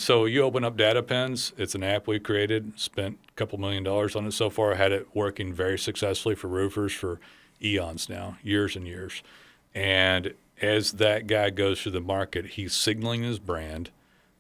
So you open up DataPins. It's an app we created, spent a couple $1 million on it so far. Had it working very successfully for roofers for eons now, years and years. And as that guy goes through the market, he's signaling his brand,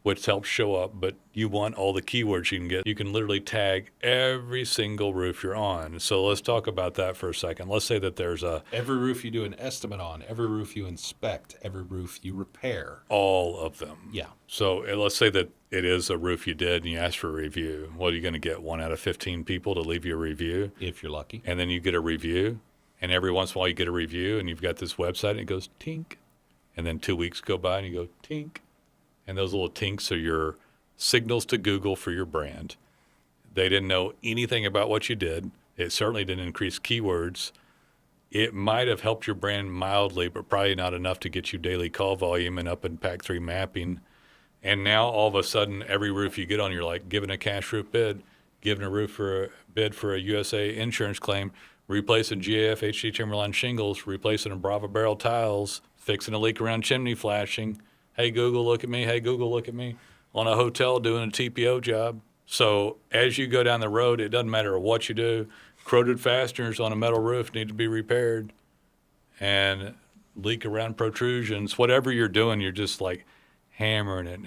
which helps show up, but you want all the keywords you can get. You can literally tag every single roof you're on. So let's talk about that for a second. Let's say that there's every roof you do an estimate on, every roof you inspect, every roof you repair. all of them. Yeah. So let's say that it is a roof you did and you ask for a review. What are you going to get? 1 out of 15 people to leave you a review? If you're lucky. And then you get a review. And every once in a while you get a review and you've got this website and it goes tink. And then 2 weeks go by and you go tink. And those little tinks are your signals to Google for your brand. They didn't know anything about what you did. It certainly didn't increase keywords. It might have helped your brand mildly, but probably not enough to get you daily call volume and up in Pack 3 mapping. And now all of a sudden, every roof you get on, you're like giving a cash roof bid, giving a roof for a bid for a USA insurance claim, replacing GAF HD Timberline shingles, replacing a Brava barrel tiles, fixing a leak around chimney flashing. Hey, Google, look at me. Hey, Google, look at me. On a hotel doing a TPO job. So as you go down the road, it doesn't matter what you do. Corroded fasteners on a metal roof need to be repaired. And leak around protrusions. Whatever you're doing, you're just like hammering it.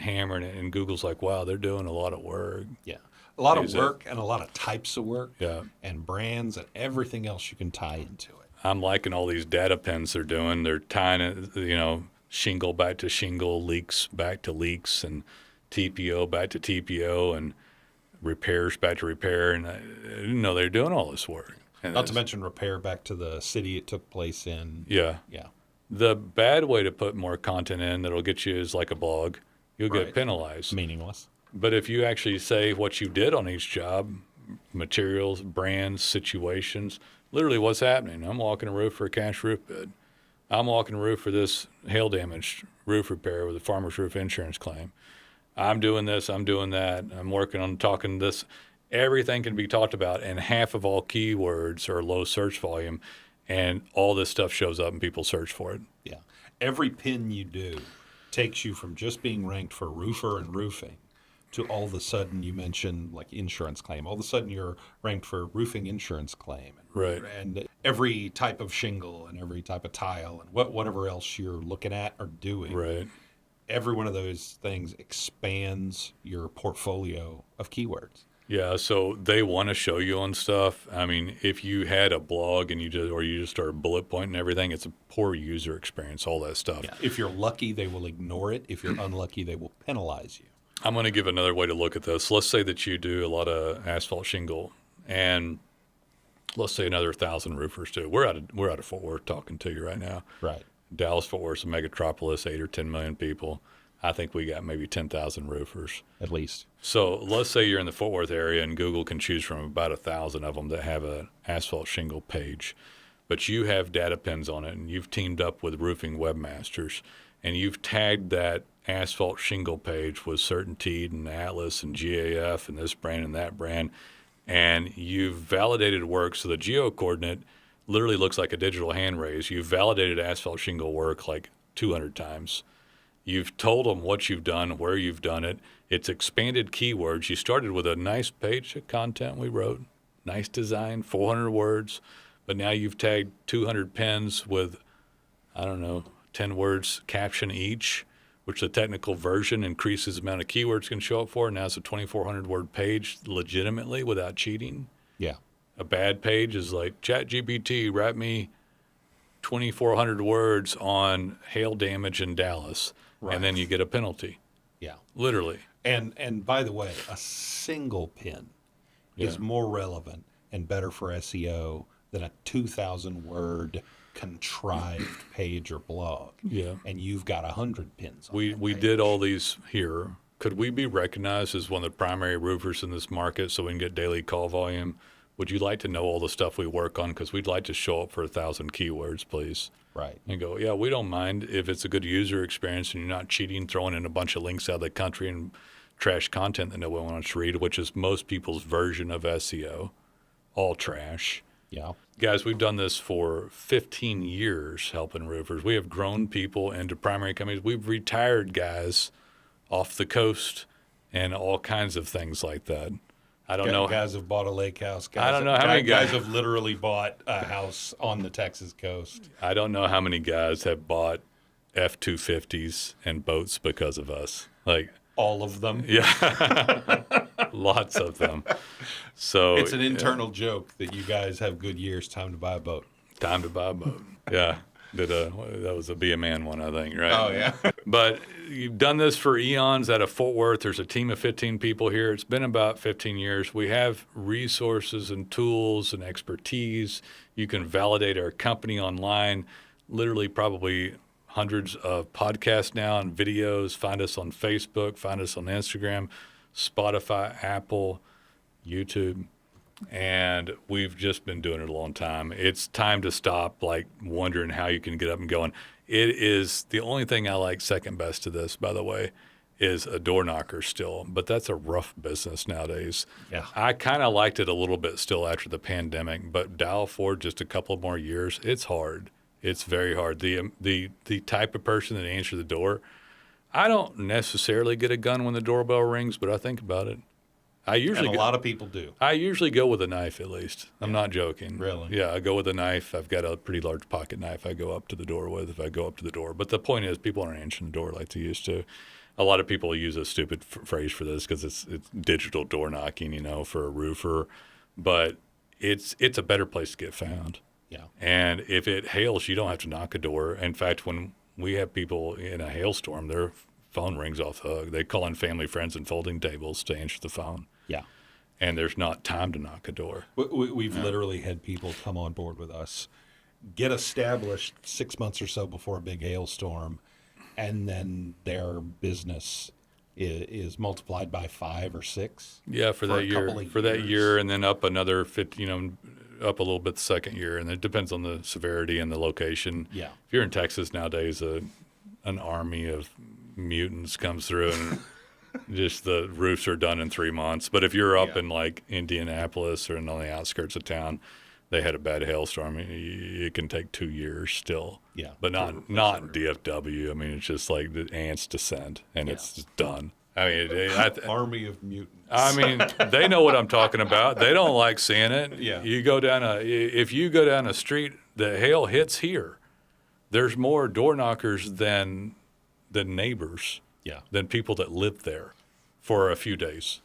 And Google's like, wow, they're doing a lot of work. Yeah. A lot of work and a lot of types of work. Yeah. And brands and everything else you can tie into it. I'm liking all these data pins they're doing. They're tying it, shingle back to shingle, leaks back to leaks, and TPO back to TPO, and repairs back to repair. And I didn't know they were doing all this work. And Not to mention repair back to the city it took place in. Yeah. Yeah. The bad way to put more content in that'll get you is like a blog. You'll get penalized. Meaningless. But if you actually say what you did on each job, materials, brands, situations, literally what's happening. I'm walking a roof for a cash roof bid. I'm walking a roof for this hail damaged roof repair with a farmer's roof insurance claim. I'm doing this, I'm doing that. I'm working on talking this. Everything can be talked about, and half of all keywords are low search volume, and all this stuff shows up and people search for it. Yeah. Every pin you do takes you from just being ranked for roofer and roofing to all of a sudden you mention like insurance claim. All of a sudden you're ranked for roofing insurance claim. Right. And every type of shingle and every type of tile and whatever else you're looking at or doing. Right. Every one of those things expands your portfolio of keywords. Yeah, so they want to show you on stuff. I mean, if you had a blog and you just start bullet pointing everything, it's a poor user experience, all that stuff. Yeah. If you're lucky, they will ignore it. If you're unlucky, they will penalize you. I'm going to give another way to look at this. Let's say that you do a lot of asphalt shingle, and let's say another 1,000 roofers do. We're out of Fort Worth talking to you right now. Right. Dallas, Fort Worth's a megatropolis, 8 or 10 million people. I think we got maybe 10,000 roofers. At least. So let's say you're in the Fort Worth area, and Google can choose from about 1,000 of them that have an asphalt shingle page. But you have data pins on it, and you've teamed up with roofing webmasters, and you've tagged that asphalt shingle page with Certainteed and Atlas and GAF and this brand and that brand, and you've validated work. So the geo coordinate literally looks like a digital hand raise. You've validated asphalt shingle work like 200 times. You've told them what you've done, where you've done it. It's expanded keywords. You started with a nice page of content we wrote, nice design, 400 words, but now you've tagged 200 pins with, 10 words caption each, which the technical version increases the amount of keywords can show up for. Now it's a 2,400 word page legitimately without cheating. Yeah. A bad page is like, ChatGPT, write me 2,400 words on hail damage in Dallas. Right. And then you get a penalty. Yeah. Literally. And by the way, a single pin is more relevant and better for SEO than a 2,000 word contrived page or blog. Yeah. And you've got 100 pins on We did all these here. Could we be recognized as one of the primary roofers in this market so we can get daily call volume? Would you like to know all the stuff we work on? Because we'd like to show up for 1,000 keywords, please. Right. And go, yeah, we don't mind if it's a good user experience and you're not cheating, throwing in a bunch of links out of the country and trash content that no one wants to read, which is most people's version of SEO. All trash. Yeah. Guys, we've done this for 15 years helping roofers. We have grown people into primary companies. We've retired guys off the coast and all kinds of things like that. I don't know. Guys have bought a lake house. Guys, I don't know how many guys guys have literally bought a house on the Texas coast. I don't know how many guys have bought F-250s and boats because of us. Like, All of them. yeah, lots of them. So It's an internal joke that you guys have good years. Time to buy a boat. time to buy a boat. Yeah, that was a Be a Man one, I think, right? Oh yeah. But you've done this for eons out of Fort Worth. There's a team of 15 people here. It's been about 15 years. We have resources and tools and expertise. You can validate our company online, literally probably hundreds of podcasts now and videos. Find us on Facebook, find us on Instagram, Spotify, Apple, YouTube. And we've just been doing it a long time. It's time to stop like wondering how you can get up and going. It is the only thing I like second best to this, by the way, is a door knocker still, but that's a rough business nowadays. Yeah. I kind of liked it a little bit still after the pandemic, but dial forward just a couple more years, it's hard. It's very hard. The type of person that answers the door, I don't necessarily get a gun when the doorbell rings, but I think about it. I usually And a lot of people do. I usually go with a knife at least. I'm not joking. Really? Yeah, I go with a knife. I've got a pretty large pocket knife I go up to the door with if I go up to the door. But the point is, people aren't answering the door like they used to. A lot of people use a stupid phrase for this because it's digital door knocking, for a roofer. But it's a better place to get found. Yeah. And if it hails, you don't have to knock a door. In fact, when we have people in a hailstorm, their phone rings off the hook. They call in family, friends, and folding tables to answer the phone. Yeah. And there's not time to knock a door. We've literally had people come on board with us, get established 6 months or so before a big hailstorm, and then their business is multiplied by 5 or 6. Yeah, for that a year, couple of for that years. year, and then up another 50, up a little bit the second year, and it depends on the severity and the location. Yeah. If you're in Texas nowadays, an army of mutants comes through and just the roofs are done in 3 months. But if you're up in like Indianapolis or on the outskirts of town, they had a bad hailstorm. It can take 2 years still. Yeah. But not DFW. I mean, it's just like the ants descend and it's just done. I mean, Army of mutants. I mean, they know what I'm talking about. They don't like seeing it. Yeah. If you go down a street, the hail hits here. There's more door knockers than neighbors, Yeah. than people that live there for a few days.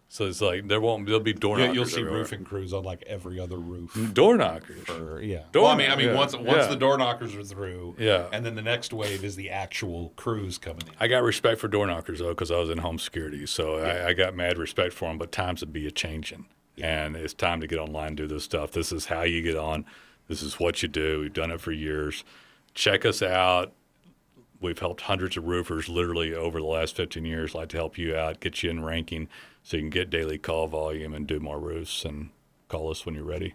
So it's like there'll be door knockers. You'll see everywhere. roofing crews on like every other roof. Door knockers. Yeah. Door Well, I mean, yeah, once yeah. the door knockers are through, Yeah. and then the next wave is the actual crews coming in. I got respect for door knockers though, because I was in home security, so I got mad respect for them. But times would be a changing, and it's time to get online and do this stuff. This is how you get on. This is what you do. We've done it for years. Check us out. We've helped hundreds of roofers literally over the last 15 years. Like to help you out, get you in ranking so you can get daily call volume and do more roofs. And call us when you're ready.